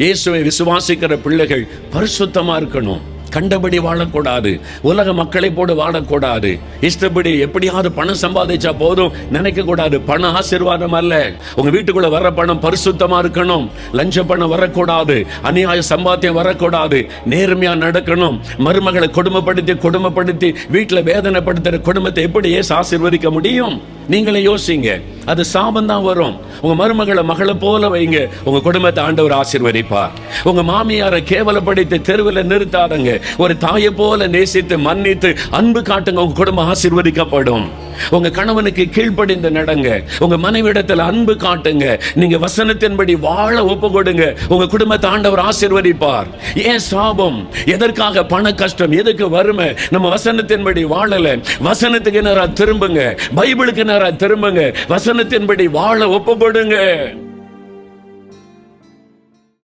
இயேசுவை விசுவாசிக்கிற பிள்ளைகள் பரிசுத்தமா இருக்கணும். கண்டபடி வாழக்கூடாது. உலக மக்களை போடு வாழக்கூடாது. இஷ்டப்படி எப்படியாவது பணம் சம்பாதிச்சா போதும் நினைக்க கூடாது. பணம் ஆசீர்வாதம் அல்ல. உங்க வீட்டுக்குள்ள வர பணம் பரிசுத்தமா இருக்கணும். லஞ்ச பணம் வரக்கூடாது. அநியாய சம்பாத்தியம் வரக்கூடாது. நேர்மையா நடக்கணும். மருமகளை கொடுமைப்படுத்தி வீட்டுல வேதனைப்படுத்துற குடும்பத்தை எப்படி ஏசு ஆசீர்வதிக்க முடியும்? நீங்களே யோசிங்க. அது சாபம் தான் வரும். உங்க மருமகளை மகளை போல வைங்க, உங்க குடும்பத்தை ஆண்டவர் ஆசீர்வதிப்பார். உங்க மாமியாரை கேவலப்படுத்தி தெருவில் நிறுத்தாதங்க. ஒரு தாயை போல நேசித்து மன்னித்து அன்பு காட்டுங்க, உங்க குடும்பம் ஆசீர்வதிக்கப்படும். உங்க கணவனுக்கு கீழ்ப்படிந்து நடங்க. உங்க மனைவிடத்தில் அன்பு காட்டுங்க. நீங்க வசனத்தின்படி வாழ ஒப்பு கொடுங்க. உங்க குடும்பத்தை ஆண்டவர் ஆசீர்வதிப்பார். ஏன் சாபம்? எதற்காக பண கஷ்டம்? எதுக்கு வறுமை? நம்ம வசனத்தின்படி வாழல. வசனத்துக்கு நேரா திரும்புங்க. பைபிளுக்கு நேரா திரும்புங்க. வசனத்தின்படி வாழ ஒப்பு கொடுங்க.